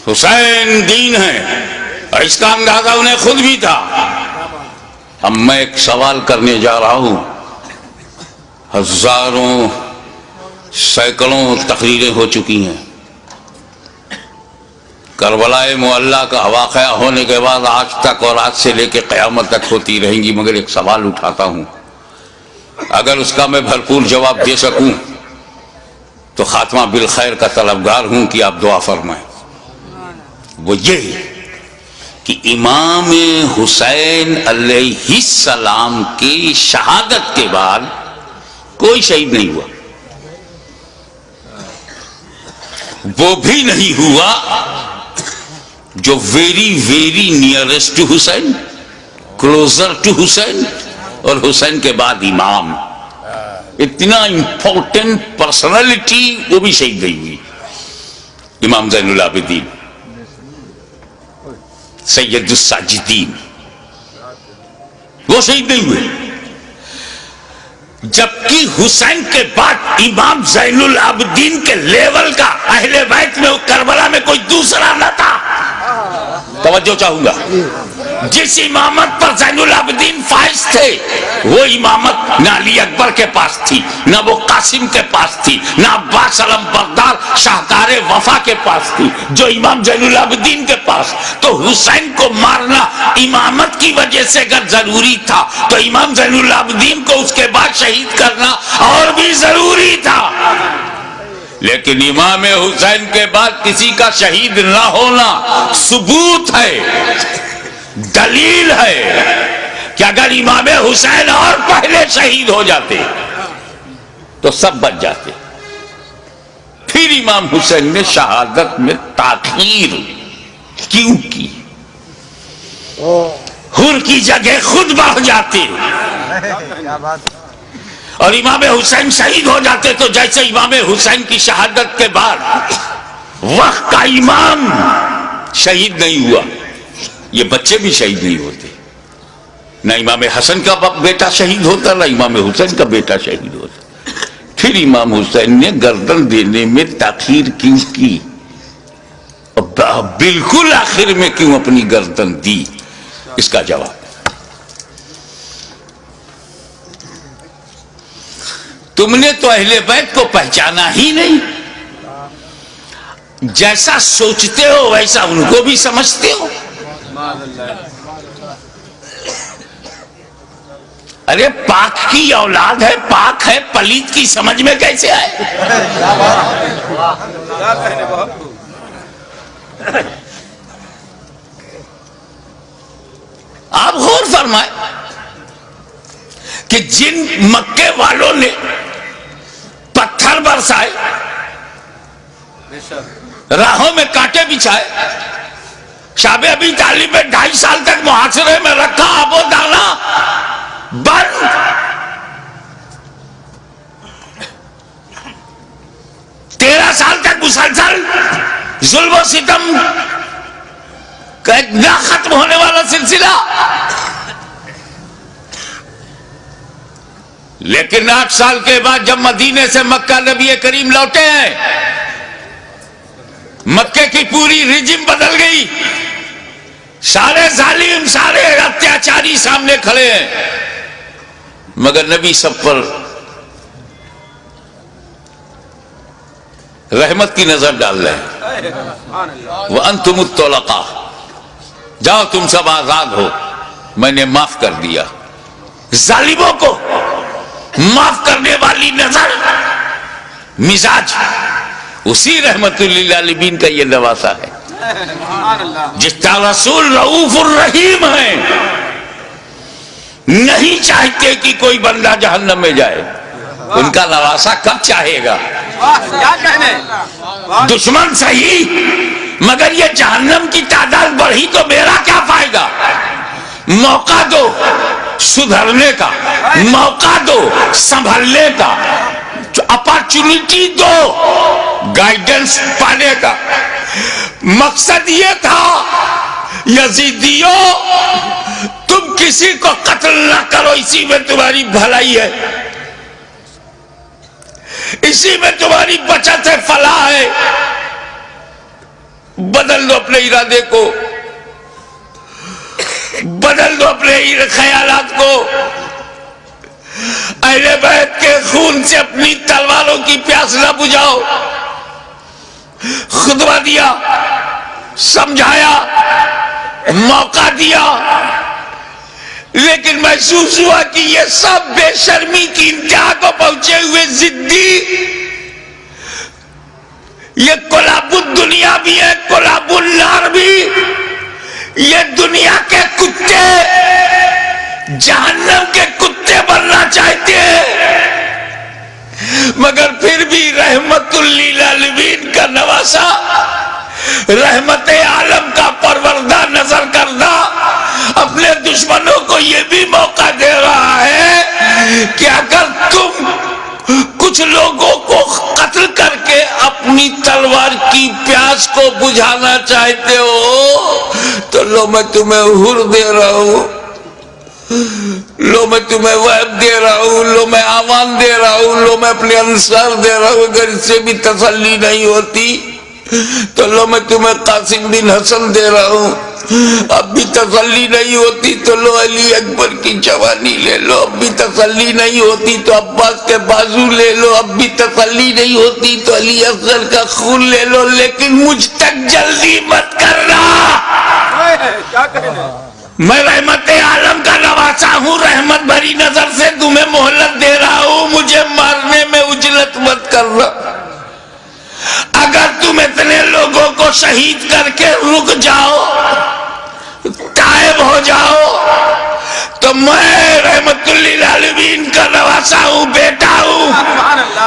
حسین دین ہے، اور اس کا اندازہ انہیں خود بھی تھا۔ اب میں ایک سوال کرنے جا رہا ہوں، ہزاروں سینکڑوں تقریریں ہو چکی ہیں، کربلا معلی کا واقعہ ہونے کے بعد آج تک اور آج سے لے کے قیامت تک ہوتی رہیں گی، مگر ایک سوال اٹھاتا ہوں، اگر اس کا میں بھرپور جواب دے سکوں تو خاتمہ بالخیر کا طلبگار ہوں کہ آپ دعا فرمائیں۔ وہ یہ کہ امام حسین علیہ السلام کی شہادت کے بعد کوئی شہید نہیں ہوا، وہ بھی نہیں ہوا جو very very nearest to Hussain, closer to Hussain, اور حسین کے بعد امام، اتنا امپورٹنٹ پرسنالٹی وہ بھی شہید نہیں ہوئی۔ امام زین العابدین، سید الساجدین، وہ شہید نہیں ہوئے، جبکہ حسین کے بعد امام زین العابدین کے لیول کا اہل بیت میں کربلا میں کوئی دوسرا نہ تھا۔ توجہ چاہوں گا، جس امامت پر زین العابدین فائز تھے وہ امامت نہ علی اکبر کے پاس تھی، نہ وہ قاسم کے پاس تھی، نہ عباس علم بردار شاہکار وفا کے پاس تھی، جو امام زین العابدین کے پاس۔ تو حسین کو مارنا امامت کی وجہ سے اگر ضروری تھا تو امام زین العابدین کو اس کے بعد شہید کرنا اور بھی ضروری تھا، لیکن امام حسین کے بعد کسی کا شہید نہ ہونا ثبوت ہے، دلیل ہے کہ اگر امام حسین اور پہلے شہید ہو جاتے تو سب بچ جاتے۔ پھر امام حسین نے شہادت میں تاخیر کیوں کی؟ حر کی جگہ خود بڑھ جاتے اور امام حسین شہید ہو جاتے، تو جیسے امام حسین کی شہادت کے بعد وقت کا امام شہید نہیں ہوا، یہ بچے بھی شہید نہیں ہوتے، نہ امام حسن کا بیٹا شہید ہوتا، نہ امام حسین کا بیٹا شہید ہوتا۔ پھر امام حسین نے گردن دینے میں تاخیر کیوں کی؟ بالکل آخر میں کیوں اپنی گردن دی؟ اس کا جواب، تم نے تو اہل بیت کو پہچانا ہی نہیں، جیسا سوچتے ہو ویسا ان کو بھی سمجھتے ہو۔ ارے پاک کی اولاد ہے، پاک ہے، پلیت کی سمجھ میں کیسے آئے؟ آپ غور فرمائیں کہ جن مکے والوں نے پتھر برسائے، راہوں میں کانٹے بچھائے، شاب ابی طالب میں 2.5 سال تک محاصرے میں رکھا، آب و دانا بند، 13 سال تک مسلسل ظلم و ستم کا ایک نہ ختم ہونے والا سلسلہ، لیکن 8 سال کے بعد جب مدینے سے مکہ نبی کریم لوٹے ہیں، مکے کی پوری ریجم بدل گئی، سارے ظالم، سارے اتیاچاری سامنے کھڑے ہیں، مگر نبی سب پر رحمت کی نظر ڈال رہے ہیں۔ وَأَنْتُمُ الطُّلَقَاءُ، جاؤ تم سب آزاد ہو، میں نے معاف کر دیا۔ ظالموں کو معاف کرنے والی نظر، مزاج، اسی رحمت للعالمین کا یہ نواسا ہے، جس کا رسول رؤوف الرحیم ہے، نہیں چاہتے کہ کوئی بندہ جہنم میں جائے، ان کا نواسا کب چاہے گا؟ دشمن صحیح، مگر یہ جہنم کی تعداد بڑھی تو میرا کیا فائدہ؟ موقع دو سدھرنے کا، موقع دو سنبھلنے کا، اپارچونٹی دو گائیڈنس پانے کا۔ مقصد یہ تھا یزیدیوں تم کسی کو قتل نہ کرو، اسی میں تمہاری بھلائی ہے۔ اسی میں تمہاری بچت ہے، فلاح ہے. بدل دو اپنے ارادے کو، بدل دو اپنے خیالات کو. اہل بیت کے خون سے اپنی تلواروں کی پیاس نہ بجھاؤ. خطبہ دیا، سمجھایا، موقع دیا، لیکن محسوس ہوا کہ یہ سب بے شرمی کی انتہا کو پہنچے ہوئے ضدی، یہ کلاب الدنیا بھی ہے، کلاب النار بھی. یہ دنیا کے کتے جہنم کے کتے بننا چاہتے ہیں، مگر پھر بھی رحمت للعالمین کا نواسا، رحمت عالم کا پروردہ نظر کردہ اپنے دشمنوں کو یہ بھی موقع دے رہا ہے کہ اگر تم کچھ لوگوں کو قتل کر کے اپنی تلوار کی پیاس کو بجھانا چاہتے ہو تو لو میں تمہیں حر دے رہا ہوں، لو میں تمہیں وہب دے رہا ہوں، لو میں آوان دے رہا ہوں، لو میں اپنے انصار دے رہا ہوں. اگر اس سے بھی تسلی نہیں ہوتی تو لو میں تمہیں قاسم بن حسن دے رہا ہوں. اب بھی تسلی نہیں ہوتی تو لو علی اکبر کی جوانی لے لو. اب بھی تسلی نہیں ہوتی تو عباس کے بازو لے لو. اب بھی تسلی نہیں ہوتی تو علی اصغر کا خون لے لو. لیکن مجھ تک جلدی مت کرنا. میں رحمت عالم کا نواسا ہوں، رحمت بھری نظر سے تمہیں مہلت دے رہا ہوں. مجھے مارنے میں عجلت مت کرنا. اگر تم اتنے لوگوں کو شہید کر کے رک جاؤ، تائب ہو جاؤ، تو میں رحمت للعالمین کا نواسا ہوں، بیٹا ہوں.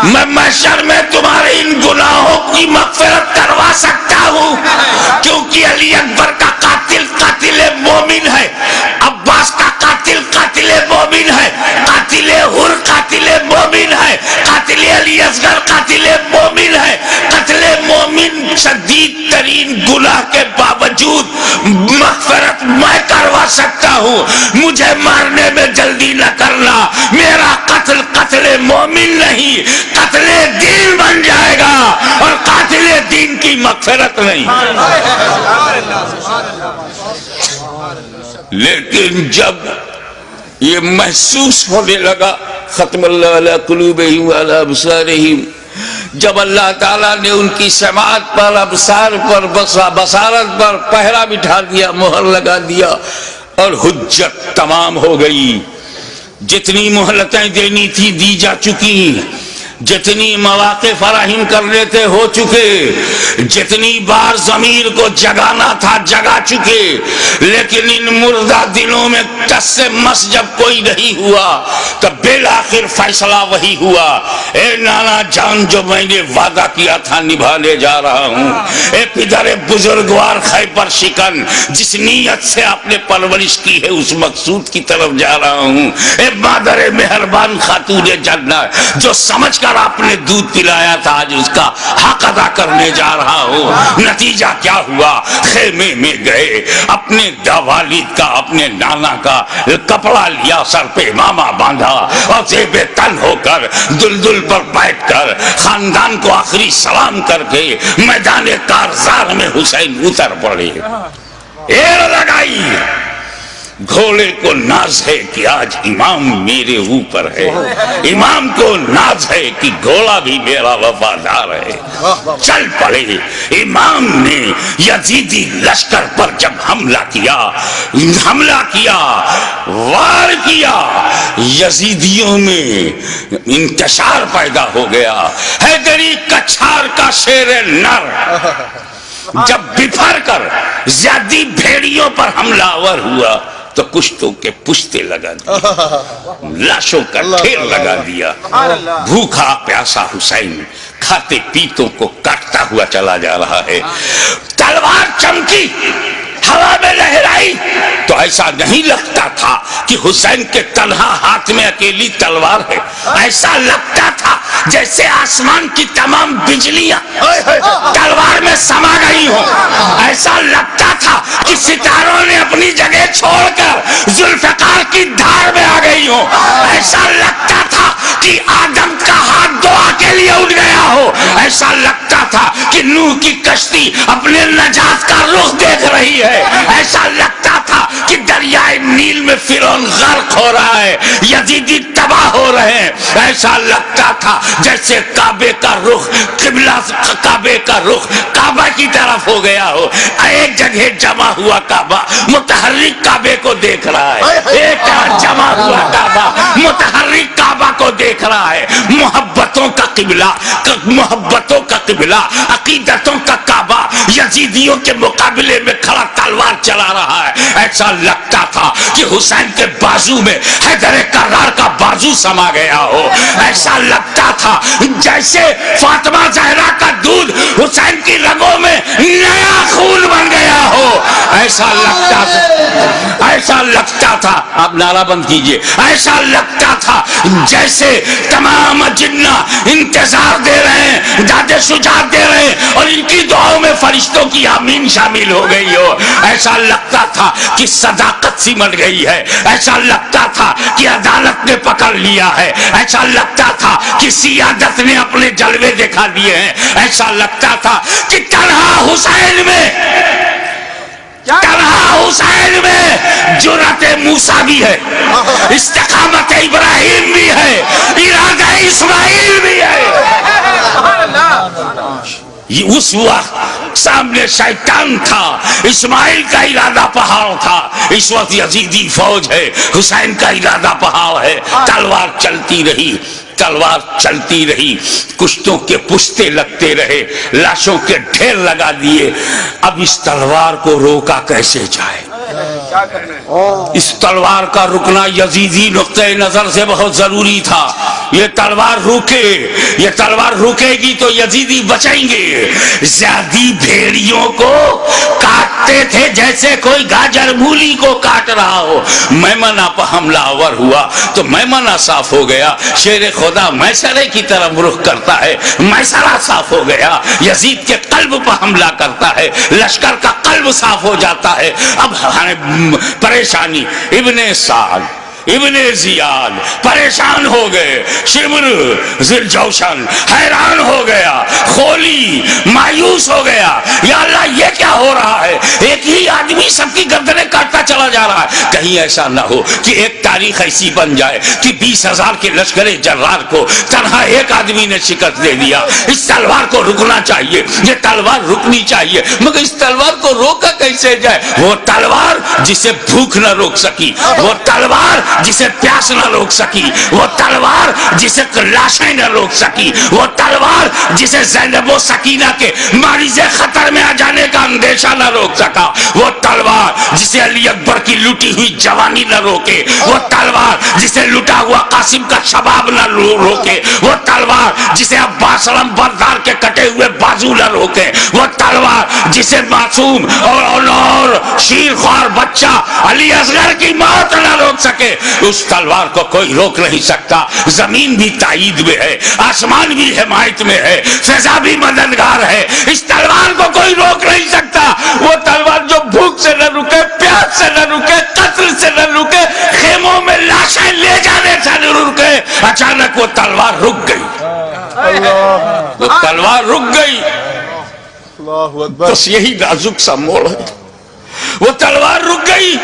میں محشر میں تمہارے ان گناہوں کی مغفرت کروا سکتا ہوں، کیونکہ علی اکبر کا قاتل قاتل مومن ہے، عباس کا قاتل قاتل مومن ہے، قاتل حر قاتل مومن ہے، قاتل علی اصغر قاتل مومن ہے. قتل مومن شدید ترین گناہ کے باوجود مغفرت میں کروا سکتا ہوں. مجھے مارنے میں جلدی نہ کرنا. میرا قتل قتل مومن نہیں، قتل دین بن جائے گا، اور قاتل دین کی مغفرت نہیں. لیکن جب یہ محسوس ہونے لگا، ختم اللہ علی قلوبہم وعلی ابصارہم، جب اللہ تعالیٰ نے ان کی سماعت پر، ابصار پر، بصارت پر پہرا بٹھا دیا، مہر لگا دیا، اور حجت تمام ہو گئی. جتنی مہلتیں دینی تھی دی جا چکی، جتنی مواقع فراہم کرنے تھے ہو چکے، جتنی بار ضمیر کو جگانا تھا جگا چکے. لیکن ان مردہ دنوں میں ٹس سے مس جب کوئی نہیں ہوا تو بالآخر فیصلہ وہی ہوا. اے نانا جان، جو میں نے وعدہ کیا تھا نبھانے جا رہا ہوں. اے پدر بزرگوار خیبر شکن، جس نیت سے آپ نے پرورش کی ہے اس مقصود کی طرف جا رہا ہوں. اے مادر مہربان خاتون جنت، جو سمجھ آپ نے دودھ پلایا تھا آج اس کا حق ادا کرنے جا رہا ہوں. نتیجہ کیا ہوا؟ خیمے میں گئے، اپنے والد کا، اپنے نانا کا کپڑا لیا، سر پہ امامہ باندھا، اور زیب تن ہو کر دلدل پر بیٹھ کر خاندان کو آخری سلام کر کے میدان کارزار میں حسین اتر پڑے. ایر لگائی. گھوڑے کو ناز ہے کہ آج امام میرے اوپر ہے، امام کو ناز ہے کہ گھوڑا بھی میرا وفادار ہے. چل پڑے. امام نے یزیدی لشکر پر جب حملہ کیا، وار کیا، یزیدیوں میں انتشار پیدا ہو گیا. حیدری کچھار کا شیر نر جب بفر کر زیادی بھیڑیوں پر حملہ آور ہوا تو کشتوں کے پشتے لگا دیا، لاشوں کا ڈھیر لگا دیا. بھوکا پیاسا حسین کھاتے پیتوں کو کاٹتا ہوا چلا جا رہا ہے. تلوار چمکی، ہوا میں لہرائی تو ایسا نہیں لگتا تھا کہ حسین کے تنہا ہاتھ میں اکیلی تلوار ہے. ایسا لگتا تھا جیسے آسمان کی تمام بجلیاں تلوار میں سما گئی ہوں. ایسا لگتا تھا کہ ستاروں نے اپنی جگہ چھوڑ کر ذوالفقار کی دھار میں آ گئی ہوں. ایسا لگتا تھا کہ آدم کا ہاتھ دعا کے لیے اٹھ گیا ہو. ایسا لگتا تھا کہ نوح کی کشتی اپنے نجات کا رخ دیکھ رہی ہے. ایسا لگتا تھا کہ دریائے نیل میں فرعون غرق ہو رہا ہے, یزیدی تباہ ہو رہے ہیں. ایسا لگتا تھا جیسے کعبے کا رخ قبلہ, کعبے کا رخ کعبہ کی طرف ہو گیا ہو. ایک جگہ جمع ہوا کعبہ متحرک کعبے کو دیکھ رہا ہے, ایک جمع ہوا کعبہ متحرک کعبہ کو دیکھ رہا ہے. محبتوں کا قبلہ, محبتوں کا قبلہ, عقیدتوں کا کعبہ یزیدیوں کے مقابلے میں کھڑا تلوار چلا رہا ہے. ایسا لگتا تھا کہ حسین کے بازو میں حیدر کرار کا بازو سما گیا ہو. ایسا لگتا تھا جیسے فاطمہ زہرا کا دودھ حسین کی رگوں میں نیا خون بن گیا ہو. ایسا لگتا تھا, ایسا لگتا تھا, آپ نعرہ بند کیجئے, ایسا لگتا تھا جیسے تمام جنہ انتظار دے رہے ہیں, داد شجاعت دے رہے ہیں, اور ان کی دعاؤں میں فرشتوں کی آمین شامل ہو گئی ہو. ایسا لگتا تھا کہ صداقت سمٹ گئی ہے. ایسا لگتا تھا کہ عدالت نے پکڑ لیا ہے. ایسا لگتا تھا کہ سیادت نے اپنے جلوے دکھا دیے ہیں. ایسا لگتا تھا کہ تنہا حسین میں, تنہا حسین میں جرأت موسیٰ بھی ہے, استقامت ابراہیم بھی ہے, ارادہ اسماعیل بھی ہے. یہ اس وقت سامنے شیطان تھا, اسماعیل کا ارادہ پہاڑ تھا. اس وقت یزیدی فوج ہے, حسین کا ارادہ پہاڑ ہے. تلوار چلتی رہی, تلوار چلتی رہی, کشتوں کے پشتے لگتے رہے, لاشوں کے ڈھیر لگا دیے. اب اس تلوار کو روکا کیسے جائے؟ اس تلوار کا رکنا یزیدی نقطۂ نظر سے بہت ضروری تھا. یہ تلوار روکے, یہ تلوار رکے گی تو یزیدی بچیں گے. زیادی بھیڑیوں کو کاٹتے تھے جیسے کوئی گاجر مولی کو کاٹ رہا ہو. میمنہ پر حملہ آور ہوا تو میمنہ صاف ہو گیا. شیر خدا میسرے کی طرف رخ کرتا ہے, میسرہ صاف ہو گیا. یزید کے قلب پر حملہ کرتا ہے, لشکر کا قلب صاف ہو جاتا ہے. اب پریشانی, ابن سعد, ابن زیاد پریشان ہو گئے, شمر ذوالجوشن حیران ہو گیا, خولی مایوس ہو گیا. یا اللہ یہ کیا ہو رہا ہے؟ ایک ہی آدمی سب کی گردنیں کاٹتا چلا جا رہا ہے. کہیں ایسا نہ ہو کہ ایک تاریخ ایسی بن جائے کہ 20,000 کے لشکر جرار کو تنہا ایک آدمی نے شکست دے دیا. اس تلوار کو رکنا چاہیے, یہ تلوار رکنی چاہیے. مگر اس تلوار کو روکا کیسے جائے؟ وہ تلوار جسے بھوک نہ روک سکی, وہ تلوار جسے پیاس نہ روک سکی, وہ تلوار جسے لاشیں نہ روک سکی, وہ تلوار جسے زینب و سکینہ کے مریض خطر میں آ جانے کا اندیشہ نہ روک سکا, وہ تلوار جسے علی اکبر کی لوٹی ہوئی جوانی نہ روکے, وہ تلوار جسے لٹا ہوا قاسم کا شباب نہ روکے, وہ تلوار جسے عباس علم بردار کے کٹے ہوئے بازو نہ روکے, وہ تلوار جسے معصوم اور شیر خوار بچہ علی اصغر کی موت نہ روک سکے. اس تلوار کو کوئی روک نہیں سکتا. زمین بھی تائید میں ہے, آسمان بھی حمایت میں ہے, فضا بھی مددگار ہے. اس تلوار کو کوئی روک نہیں سکتا. وہ تلوار جو بھوک سے نہ رکے, پیاس سے نہ رکے, قتل سے نہ رکے, خیموں میں لاشیں لے جانے سے نہ رکے. اچانک وہ تلوار رک گئی, وہ تلوار رک گئی. بس یہی نازک سا موڑ ہے. وہ تلوار رک گئی,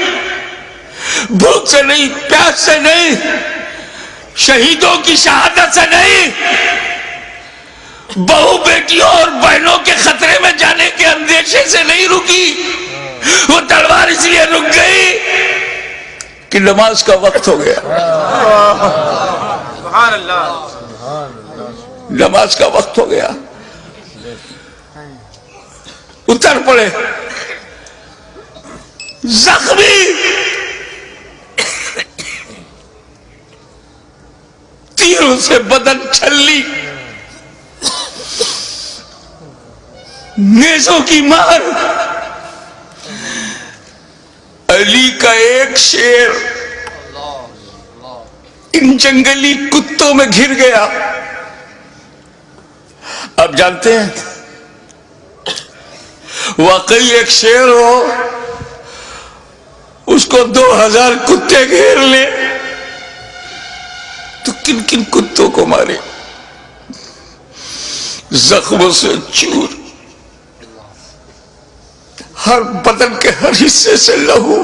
بھوک سے نہیں, پیاس سے نہیں, شہیدوں کی شہادت سے نہیں, بہو بیٹیوں اور بہنوں کے خطرے میں جانے کے اندیشے سے نہیں رکی. وہ تلوار اس لیے رک گئی کہ نماز کا وقت ہو گیا. سبحان اللہ, نماز کا وقت ہو گیا. اتر پڑے زخمی, تیروں سے بدن چھلی, نیزوں کی مار. علی کا ایک شیر ان جنگلی کتوں میں گھر گیا. اب جانتے ہیں واقعی ایک شیر ہو, اس کو 2000 کتے گھیر لے تو کن کن کتوں کو مارے. زخموں سے چور، ہر بدن کے ہر حصے سے لہو.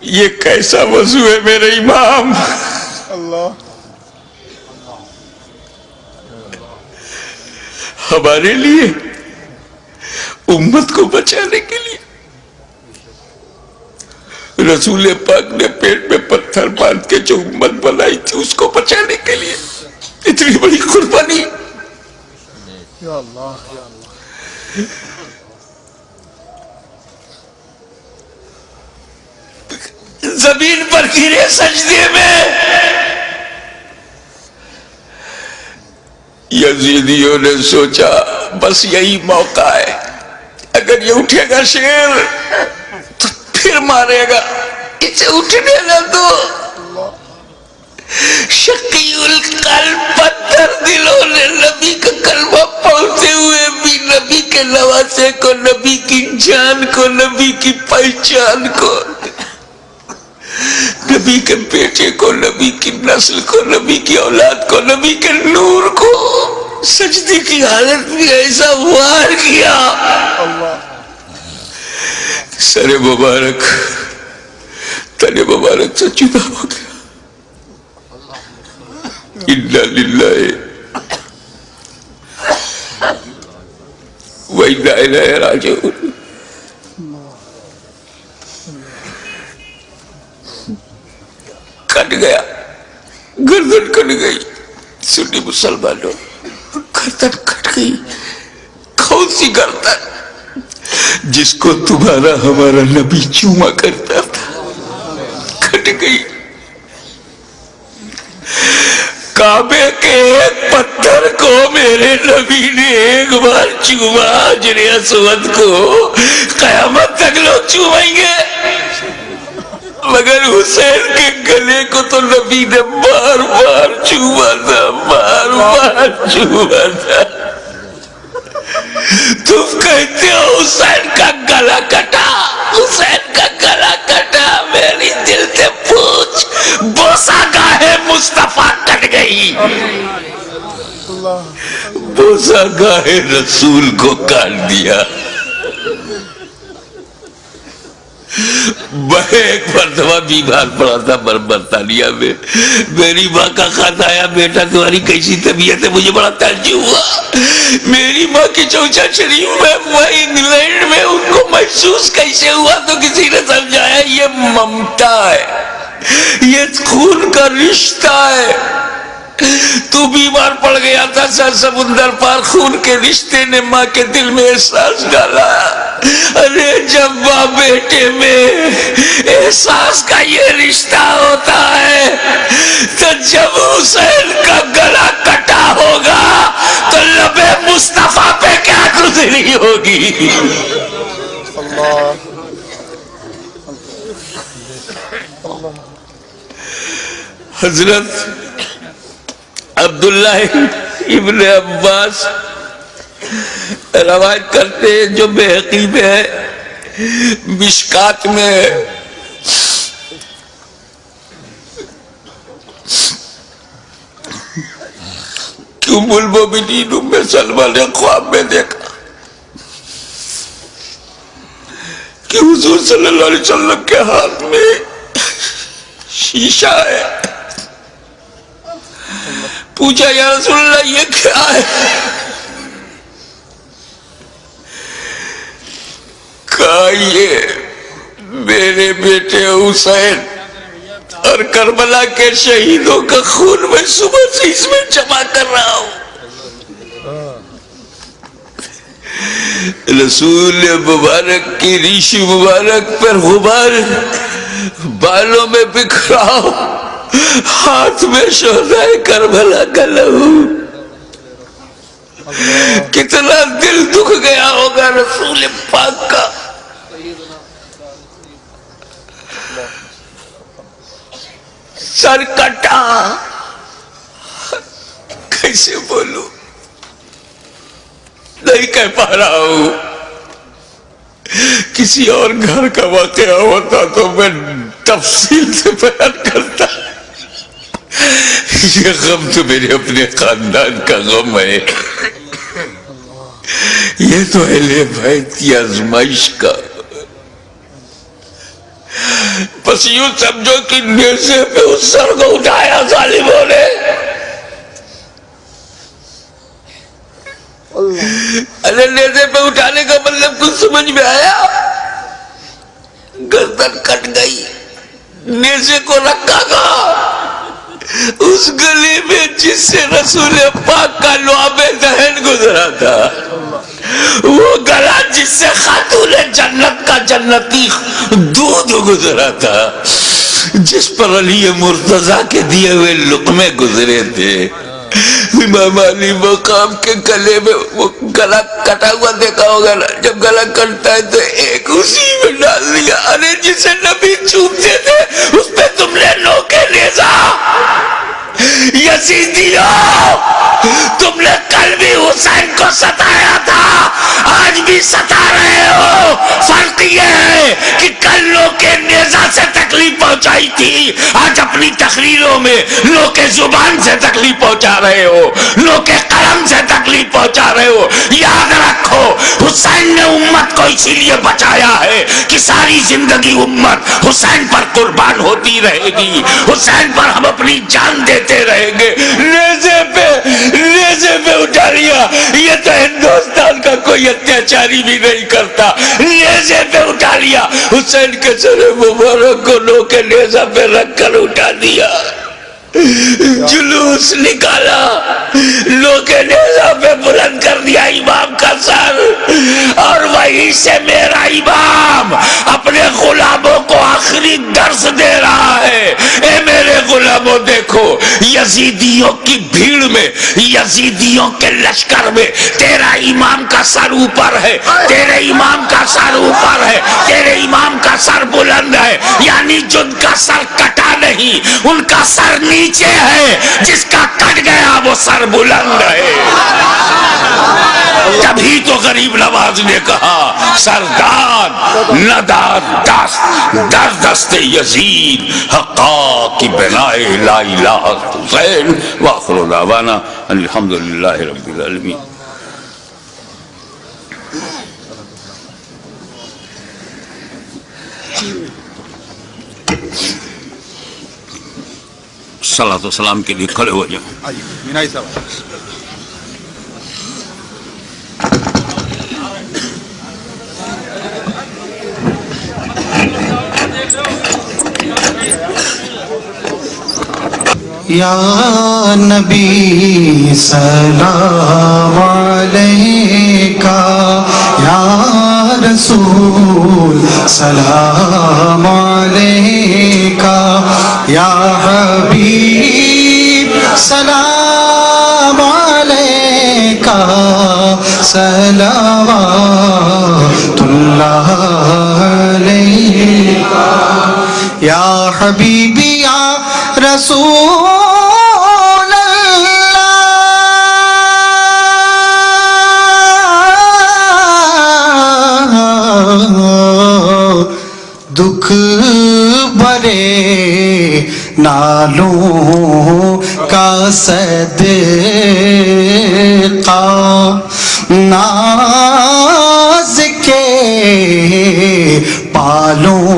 یہ کیسا وضو ہے میرے امام؟ اللہ ہمارے لیے، امت کو بچانے کے لیے رسول پاک نے پیٹ میں پتھر باندھ کے جو امت بنائی تھی اس کو بچانے کے لیے اتنی بڑی قربانی. یا اللہ یا اللہ. زمین پر گرے سجدے میں. یزیدیوں نے سوچا بس یہی موقع ہے، اگر یہ اٹھے گا شیر تو پھر مارے گا، اسے اٹھنے نہ دو. شقی القلب پتھر دلوں نے نبی کا کلمہ پڑھتے ہوئے بھی نبی کے نواسے کو، نبی کی جان کو، نبی کی پہچان کو، نبی کے بیٹے کو، نبی کی نسل کو، نبی کی اولاد کو، نبی کے نور کو سجدے کی حالت میں ایسا وار کیا. سر مبارک تن مبارک سے جدا ہو گیا. انا للہ و انا الیہ راجعون. کٹ گیا، گردن کٹ گئی. سنی مسلمانوں، گردن کٹ گئی. کون سی گردن؟ جس کو تمہارا ہمارا نبی چوما کرتا تھا، کٹ گئی. کعبے کے ایک پتھر کو میرے نبی نے ایک بار چوما، حجر اسود کو قیامت تک لوگ چومیں گے، مگر حسین کے گلے کو تو نبی نے بار بار چوما تھا، بار بار چوما تھا. تم کہتے ہو حسین کا گلا کٹا، حسین کا گلا کٹا. میری دل سے پوچھ، بوسا گاہ مصطفیٰ کٹ گئی، بوسا گاہ رسول کو کاٹ دیا. میں ایک مرتبہ بیمار پڑا تھا برطانیہ میں. میری ماں کا خط آیا، بیٹا تمہاری کیسی طبیعت ہے؟ مجھے بڑا تعجب ہوا. میری ماں کی چوچا شریف میں انگلینڈ میں ان کو محسوس کیسے ہوا تو کسی نے سمجھایا یہ ممتا ہے، یہ خون کا رشتہ ہے. تو بیمار پڑ گیا تھا، سر سمندر پار خون کے رشتے نے ماں کے دل میں احساس ڈالا. ارے جب ماں بیٹے میں احساس کا یہ رشتہ ہوتا ہے تو جب حسین کا گلا کٹا ہوگا تو لب مصطفیٰ پہ کیا گزری ہوگی. حضرت عبداللہ ابن عباس روایت کرتے ہیں، جو بحقی میں ہے، مشکات میں ہے، کہ ام المومنین ام سلمہ نے خواب میں دیکھا کہ حضور صلی اللہ علیہ وسلم کے ہاتھ میں شیشہ ہے. پوچھا یا رسول اللہ یہ کیا ہے؟ کہا یہ میرے بیٹے حسین اور کربلا کے شہیدوں کا خون میں صبح سے اس میں جمع کر رہا ہوں. رسول مبارک کی ریش مبارک پر غبار بالوں میں بکھرا ہو، ہاتھ میں شہدائے کربلا کا لہو. کتنا دل دکھ گیا ہوگا رسول پاک کا. سر کٹا، کیسے بولوں، نہیں کہہ پا رہا ہوں. کسی اور گھر کا واقعہ ہوتا تو میں تفصیل سے بیان کرتا. یہ غم تو میرے اپنے خاندان کا غم ہے، یہ تو اہل بیت کی آزمائش کا. بس یوں سمجھو کہ نیزے پہ اس سر کو اٹھایا ظالموں نے. ارے نیزے پہ اٹھانے کا مطلب کچھ سمجھ میں آیا؟ گردن کٹ گئی، نیزے کو رکھا گا اس گلی میں جس سے رسول پاک کا لعاب دہن گزرا تھا، وہ گلا جس سے خاتون جنت کا جنتی دودھ گزرا تھا، جس پر علی مرتضیٰ کے دیے ہوئے لقمے گزرے تھے. امام علی مقام کے گلے میں وہ گلا کٹا ہوا دیکھا ہوگا نا، جب گلا کٹتا ہے تو ایک اسی میں ڈال دیا. ارے جسے نبی چومتے تھے اس پہ تم نے نوکے نیزا. یزیدیوں، تم نے کل بھی حسین کو ستایا تھا، آج بھی ستا رہے ہو. فرق یہ ہے کہ کل نوکے نیزا سے تکلیف پہنچائی تھی، آج اپنی تقریروں میں نوکے زبان سے تکلیف پہنچا رہے ہو، نوکے قلم سے تکلیف پہنچا رہے ہو. یاد رکھو حسین نے امت کو اسی لیے بچایا ہے کہ ساری زندگی امت حسین پر قربان ہوتی رہے گی، حسین پر ہم اپنی جان دیتے رہیں گے. نیزے پہ اٹھا لیا، یہ تو ہندوستان کا کوئی اتیاچاری بھی نہیں کرتا. نیزے پہ اٹھا لیا، حسین کے سر مبارک کو نوکے نیزہ پہ رکھ کر اٹھا دیا. جلوس نکالا، نوکے نیزہ پہ بلند کر دیا امام کا سر، اور وہیں سے میرا امام اپنے غلاموں کو آخری درس دے رہا ہے. اے میرے غلاموں، دیکھو یزیدیوں کی بھیڑ میں، یزیدیوں کے لشکر میں تیرا امام کا سر اوپر ہے، تیرے امام کا سر اوپر ہے، تیرے امام کا سر بلند ہے. یعنی جن کا سر کٹا نہیں، ان کا سر نیچے ہے، جس کا کٹ گیا وہ سر بلند ہے. تبھی تو غریب نواز نے کہا سرداد نداد دست در دست یزید حقا کی بنائے لا الہ حسین. وآخر دعوانا الحمدللہ رب العالمین. صلاۃ و سلام کے لیے کھڑے ہو جائیں. مینائی صاحب. یا نبی سلام علیکہ، یا رسول سلام علیکہ، یا حبیب سلام علیکہ، صلوات اللہ علیکہ، یا حبیبی یا رسول دکھ بھرے نالوں کا صدقہ، ناز کے پالوں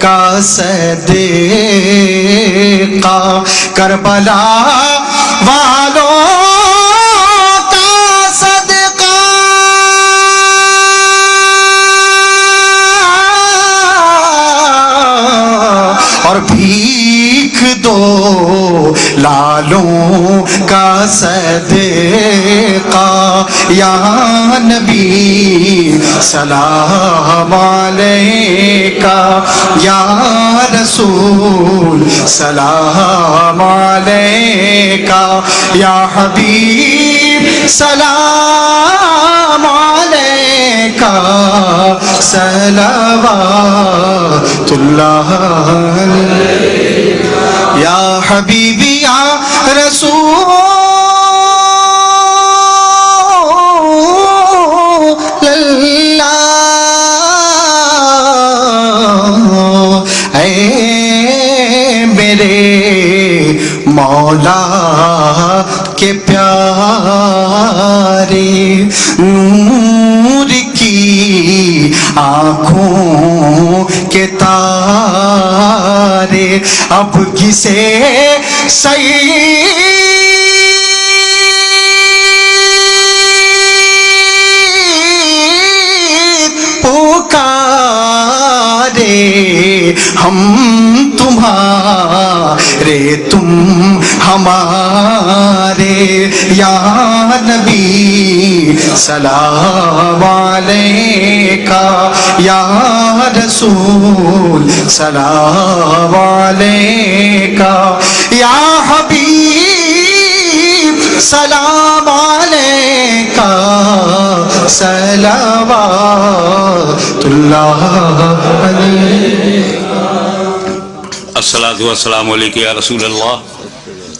کا صدقہ، کربلا والوں کا صدقہ، اور بھیک دو لالوں کا صدقہ. یا نبی سلام علیکہ، یا رسول سلام علیکہ، یا حبیب سلام علیکہ، صلوات اللہ علیکہ، یا حبیبی یا رسول اللہ. اے میرے مولا مولا کے پیارے نور کی آنکھوں کے تارے اب کسے سید پکارے ہم تمہارے تم ہمارے یا نبی سلام علیکہ یا رسول سلام علیکہ یا حبیب سلام علیکہ صلوات اللہ علیہ الصلاۃ والسلام علیک یا رسول اللہ،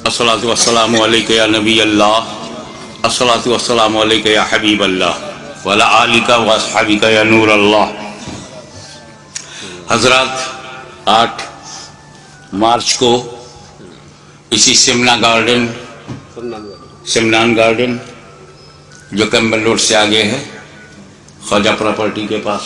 الصلاۃ والسلام علیک یا نبی اللہ، الصلاۃ والسلام علیک یا حبیب اللہ وعلی آلک و اصحابک یا نور اللہ۔ حضرات، 8 مارچ کو اسی سمنان گارڈن جو کیمبل روڈ سے آگے ہے، خواجہ پراپرٹی کے پاس،